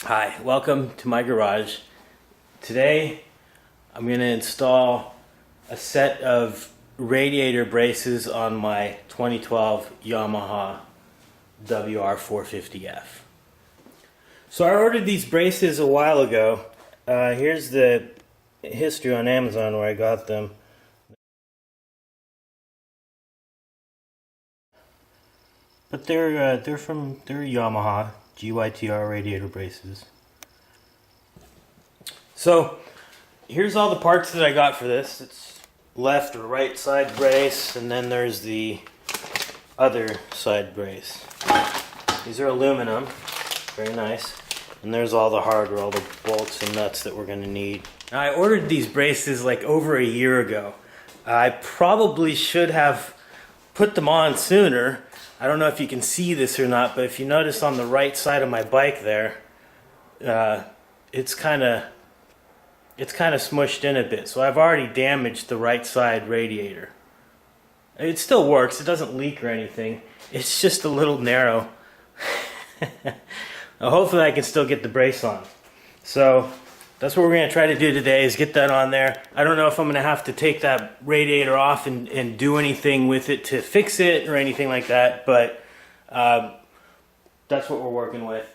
Hi, welcome to my garage. Today I'm going to install a set of radiator braces on my 2012 Yamaha WR450F. So I ordered these braces a while ago. Here's the history on Amazon where I got them. But they're Yamaha GYTR radiator braces. So here's all the parts that I got for this. It's left or right side brace, and then there's the other side brace. These are aluminum, very nice. And there's all the hardware, all the bolts and nuts that we're going to need. Now I ordered these braces like over a year ago. I probably should have put them on sooner. I don't know if you can see this or not, but if you notice on the right side of my bike there, it's kind of smushed in a bit. So I've already damaged the right side radiator. It still works. It doesn't leak or anything. It's just a little narrow. Now, hopefully I can still get the brace on. So that's what we're going to try to do today, is get that on there. I don't know if I'm going to have to take that radiator off and do anything with it to fix it or anything like that, but that's what we're working with.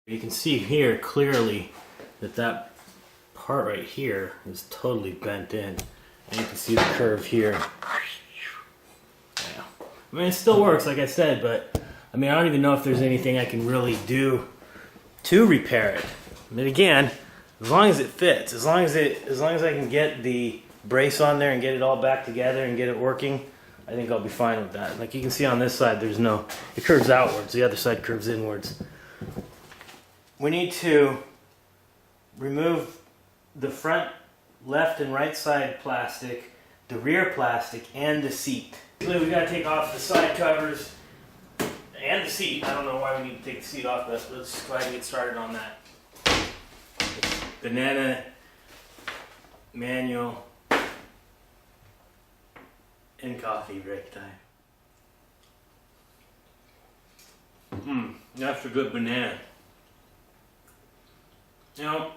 You can see here clearly that part right here is totally bent in. And you can see the curve here. Yeah. I mean, it still works, like I said, but I mean, I don't even know if there's anything I can really do to repair it. I mean, again, as long as it fits, as long as I can get the brace on there and get it all back together and get it working, I think I'll be fine with that. Like you can see on this side, it curves outwards. The other side curves inwards. We need to remove the front left and right side plastic, the rear plastic, and the seat. So we got to take off the side covers and the seat. I don't know why we need to take the seat off, but let's go ahead and get started on that. Banana, manual, and coffee break time. That's a good banana. You know,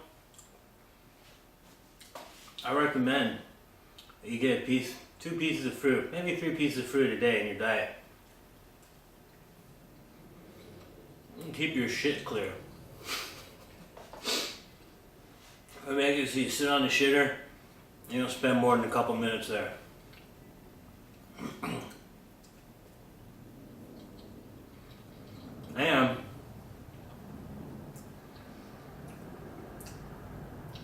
I recommend that you get two pieces of fruit, maybe 3 pieces of fruit a day in your diet. And keep your shit clear. I make it so you sit on the shitter, you don't spend more than a couple minutes there. And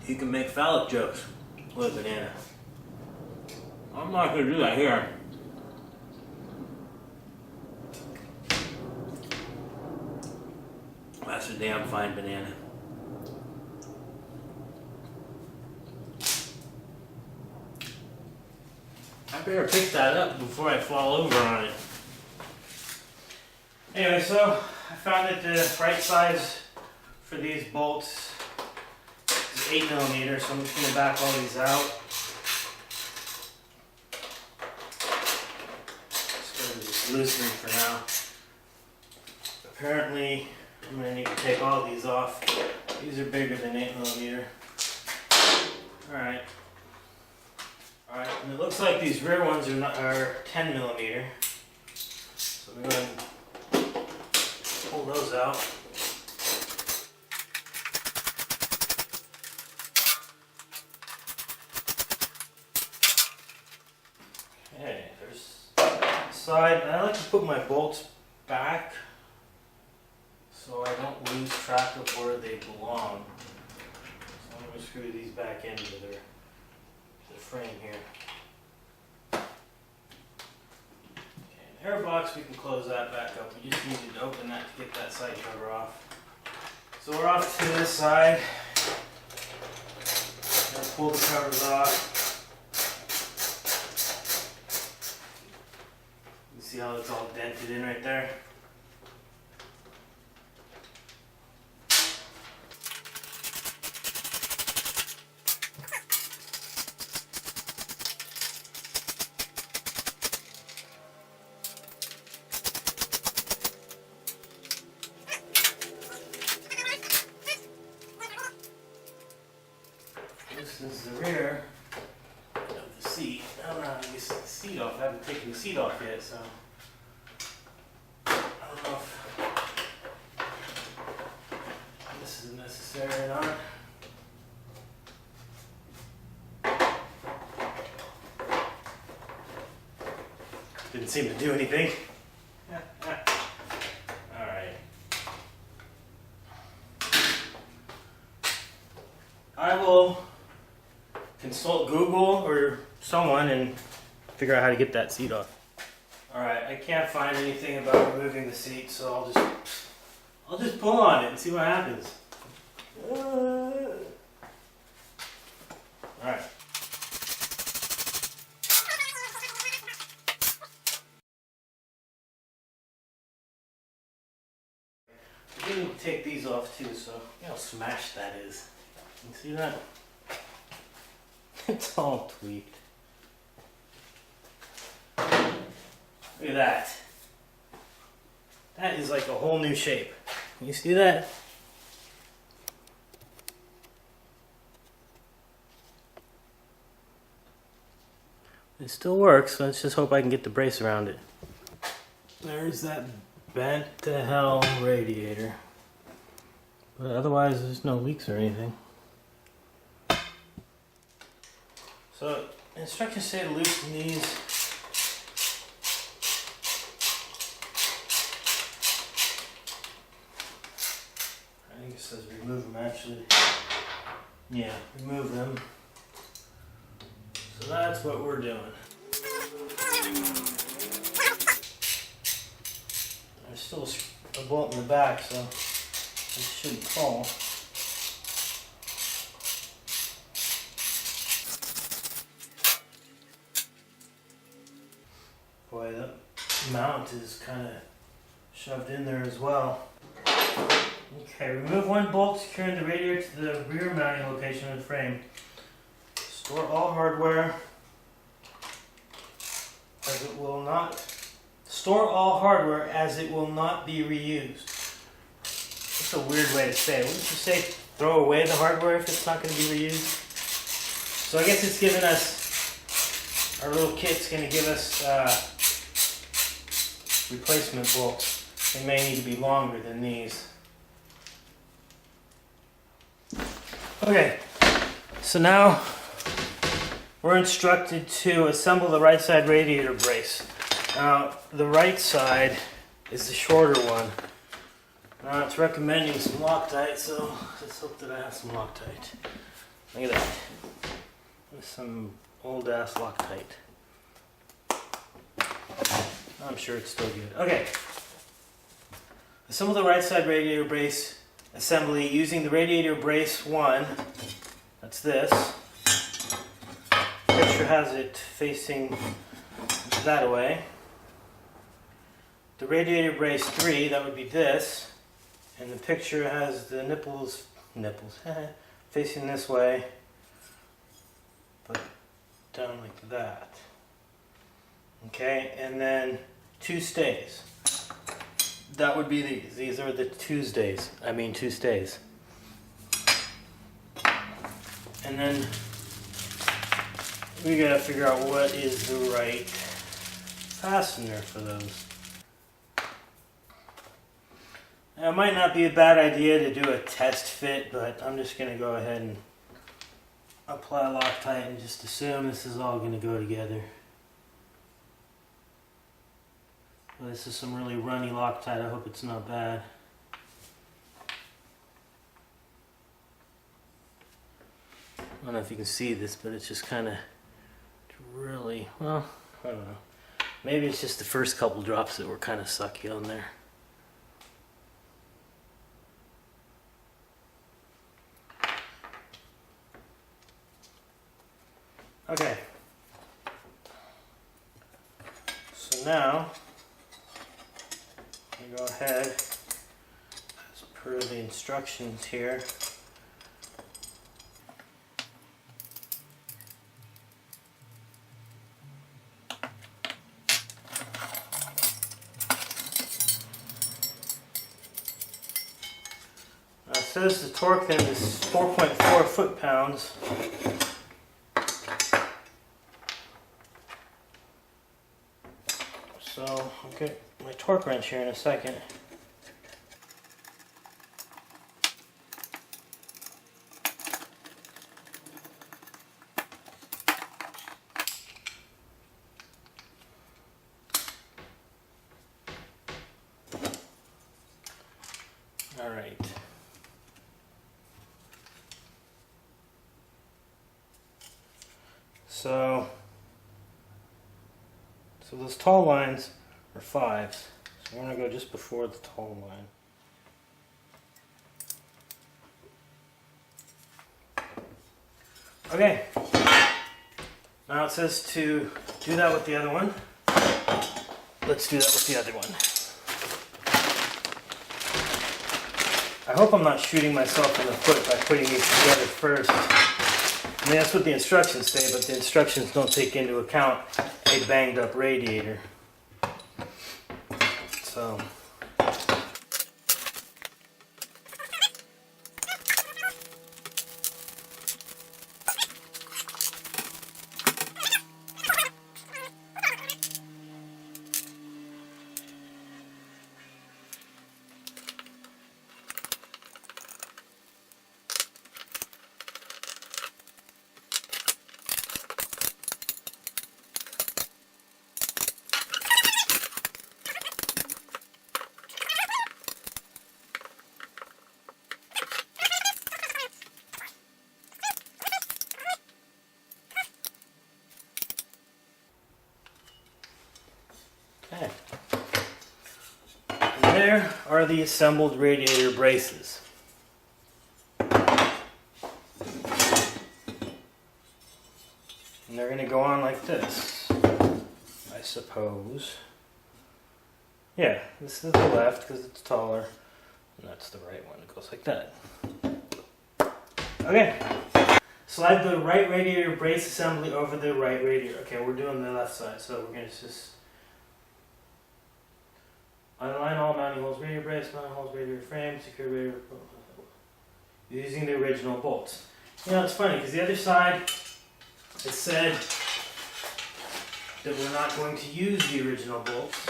you can make phallic jokes with a banana. I'm not going to do that here. That's a damn fine banana. I better pick that up before I fall over on it. Anyway, so I found that the right size for these bolts is 8mm, so I'm just going to back all these out. Just going to loosen them for now. Apparently, I'm going to need to take all these off. These are bigger than 8mm. Alright. Alright, and it looks like these rear ones are 10mm. So I'm going to pull those out. Okay, there's the side. I like to put my bolts back so I don't lose track of where they belong. So I'm going to screw these back into the frame here. Okay, the air box, we can close that back up. We just needed to open that to get that side cover off. So we're off to this side. Now pull the covers off. You see how it's all dented in right there? This is the rear of the seat. I don't know how to get the seat off. I haven't taken the seat off yet, so I don't know if this is necessary or not. Didn't seem to do anything. Alright. I will consult Google or someone and figure out how to get that seat off. Alright, I can't find anything about removing the seat, so I'll just pull on it and see what happens. Alright. I didn't take these off too, so look how smashed that is. You see that? It's all tweaked. Look at that. That is like a whole new shape. You see that? It still works, so let's just hope I can get the brace around it. There's that bent to hell radiator. But otherwise there's no leaks or anything. So instructions say to loosen these. I think it says remove them actually. Yeah, remove them. So that's what we're doing. There's still a bolt in the back, so it shouldn't fall. Boy, the mount is kind of shoved in there as well. Okay, remove one bolt securing the radiator to the rear mounting location of the frame. Store all hardware as it will not. Store all hardware as it will not be reused. That's a weird way to say it. Wouldn't you say throw away the hardware if it's not going to be reused? So I guess it's giving us, our little kit's going to give us replacement bolts. They may need to be longer than these. Okay, so now we're instructed to assemble the right side radiator brace. Now, the right side is the shorter one. Now, it's recommending some Loctite, so let's hope that I have some Loctite. Look at that. There's some old-ass Loctite. I'm sure it's still good. Okay. Assemble the right side radiator brace assembly using the radiator brace 1. That's this. The picture has it facing that way. The radiator brace 3, that would be this. And the picture has the nipples facing this way, but down like that. Okay, and then 2 stays. That would be these. These are the 2 stays. And then we gotta figure out what is the right fastener for those. Now, it might not be a bad idea to do a test fit, but I'm just gonna go ahead and apply Loctite and just assume this is all gonna go together. Well, this is some really runny Loctite. I hope it's not bad. I don't know if you can see this, but it's just kind of really, well, I don't know. Maybe it's just the first couple drops that were kind of sucky on there. Okay. So now, we go ahead, as per the instructions here, says the torque then is 4.4 foot-pounds. So I'll get my torque wrench here in a second. All right. So those tall lines are 5s. So we're going to go just before the tall line. Okay. Now it says to do that with the other one. Let's do that with the other one. I hope I'm not shooting myself in the foot by putting these together first. I mean, that's what the instructions say, but the instructions don't take into account a banged up radiator. So. Okay. And there are the assembled radiator braces. And they're going to go on like this, I suppose. Yeah, this is the left because it's taller, and that's the right one. It goes like that. Okay. Slide the right radiator brace assembly over the right radiator. Okay, we're doing the left side, so we're going to just align all mounting holes, radiator brace, mounting holes, radiator frame, secure radiator, using the original bolts. You know, it's funny because the other side, it said that we're not going to use the original bolts,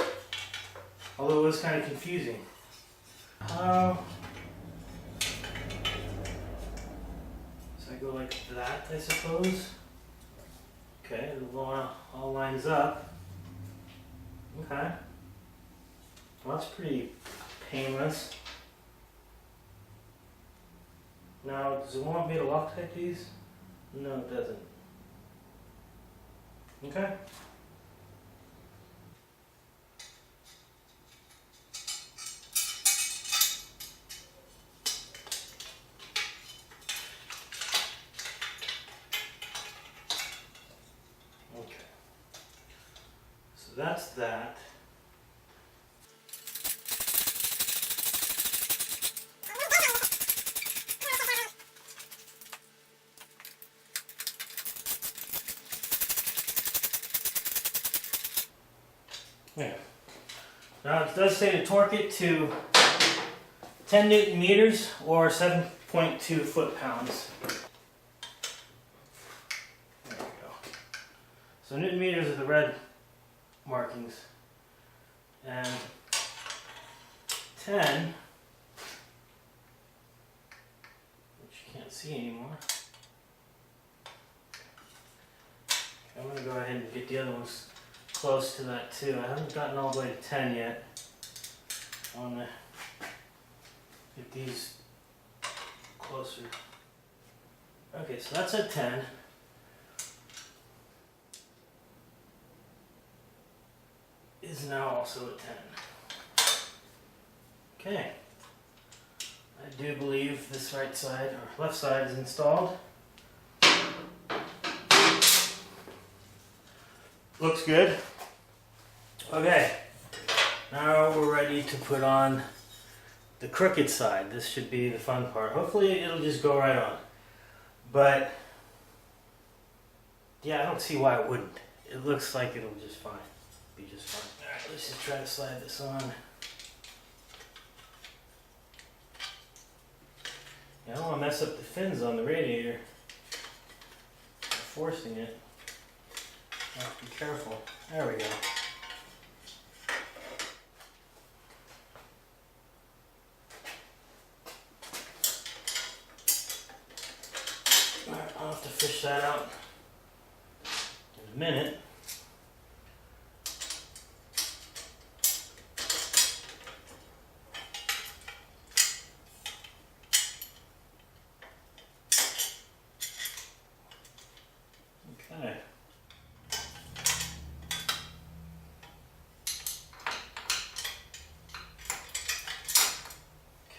although it was kind of confusing. So I go like that, I suppose. Okay, it all lines up. Okay. Well, that's pretty painless. Now, does it want me to Loctite these? No, it doesn't. Okay. Okay. So that's that. Yeah. Now it does say to torque it to 10 Newton meters or 7.2 foot-pounds. There we go. So Newton meters are the red markings. And 10, which you can't see anymore. I'm going to go ahead and get the other ones close to that too. I haven't gotten all the way to 10 yet. I want to get these closer. Okay, so that's at 10. Is now also at 10. Okay. I do believe this right side or left side is installed. Looks good. Okay, now we're ready to put on the crooked side. This should be the fun part. Hopefully it'll just go right on. But yeah, I don't see why it wouldn't. It looks like it'll just fine. Be just fine. Alright, let's just try to slide this on. I don't want to mess up the fins on the radiator. Forcing it. Have to be careful. There we go. Alright, I'll have to fish that out in a minute. Okay.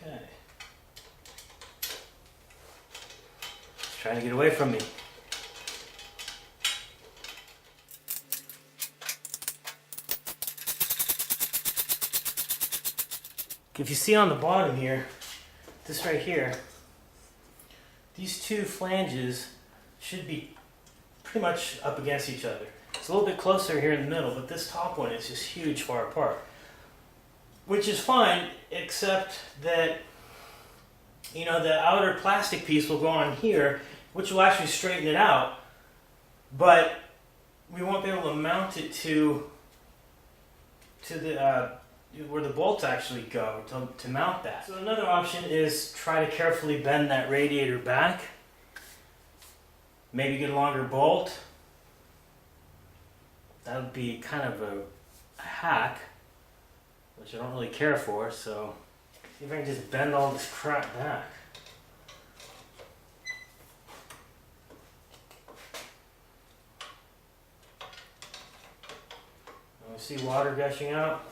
Okay. It's trying to get away from me. If you see on the bottom here, this right here, these two flanges should be pretty much up against each other. It's a little bit closer here in the middle, but this top one is just huge far apart. Which is fine, except that, you know, the outer plastic piece will go on here, which will actually straighten it out, but we won't be able to mount it to the where the bolts actually go to mount that. So another option is try to carefully bend that radiator back. Maybe get a longer bolt. That would be kind of a hack, which I don't really care for, so see if I can just bend all this crap back. I see water gushing out.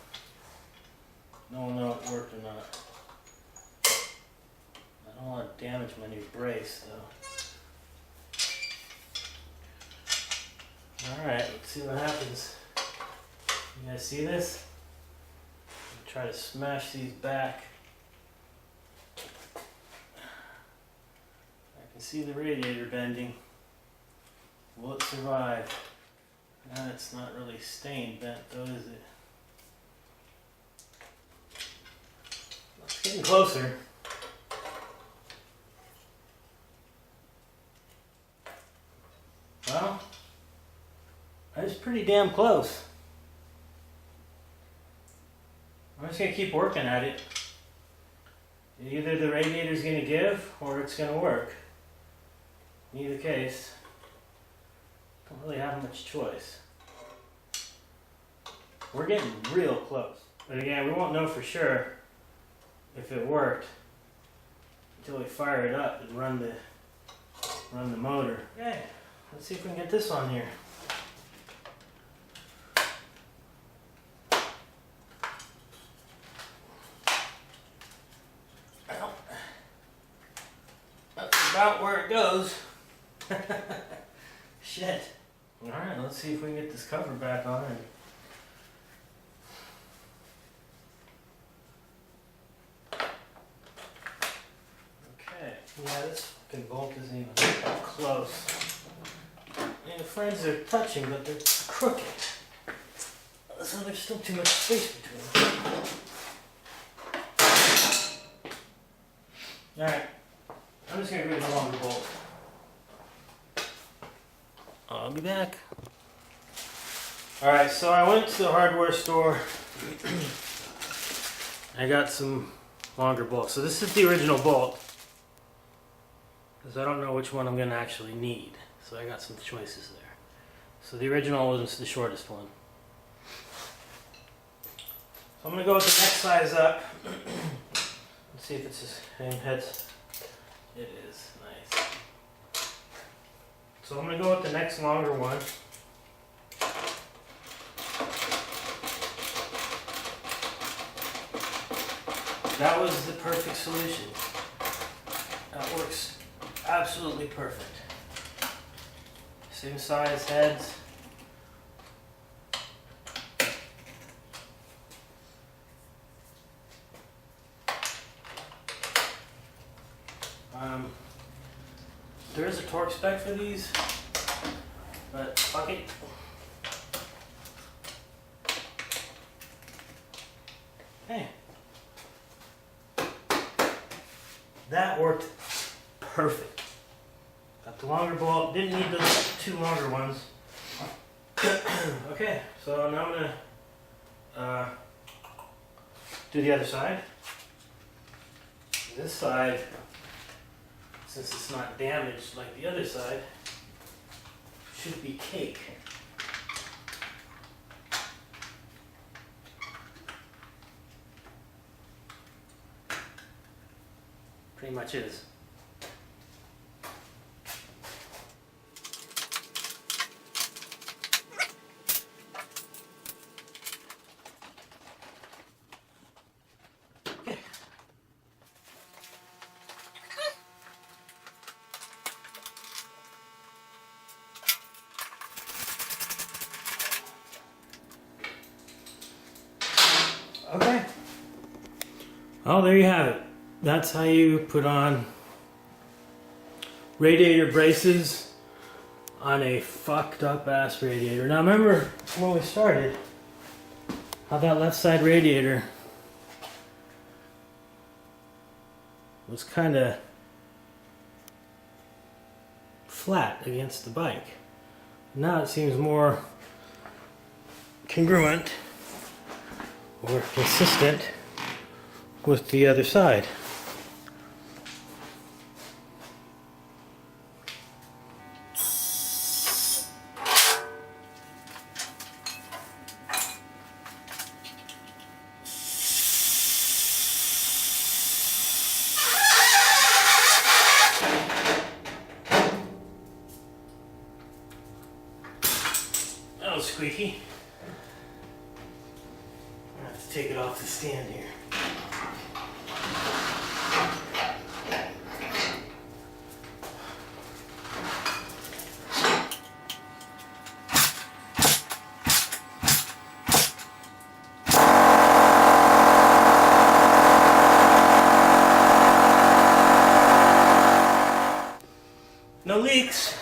No one know if it worked or not. I don't want to damage my new brace though. Alright, let's see what happens. You guys see this? I'm gonna try to smash these back. I can see the radiator bending. Will it survive? It's not really stained bent though, is it? It's getting closer. Well, that's pretty damn close. I'm just going to keep working at it. Either the radiator's going to give or it's going to work. In either case, don't really have much choice. We're getting real close. But again, we won't know for sure if it worked until we fire it up and run the motor. Okay, let's see if we can get this on here. Well, that's about where it goes. Shit. Alright, let's see if we can get this cover back on it. Yeah, this fucking bolt isn't even that close. And the flanges are touching, but they're crooked. So there's still too much space between them. Alright, I'm just going to get rid of the longer bolt. I'll be back. Alright, so I went to the hardware store. I got some longer bolts. So this is the original bolt. Because I don't know which one I'm going to actually need. So I got some choices there. So the original was the shortest one. So I'm going to go with the next size up. Let's see if it's the same head. It is. Nice. So I'm going to go with the next longer one. That was the perfect solution. That works absolutely perfect. Same size heads. There is a torque spec for these, but fuck it. Hey. That worked perfect. Got the longer bolt, didn't need the two longer ones. Okay, so now I'm gonna do the other side. This side, since it's not damaged like the other side, should be cake. Pretty much is. Okay. Oh, there you have it. That's how you put on radiator braces on a fucked up ass radiator. Now remember when we started how that left side radiator was kind of flat against the bike. Now it seems more congruent or consistent with the other side. That was squeaky. I have to take it off the stand here. No leaks.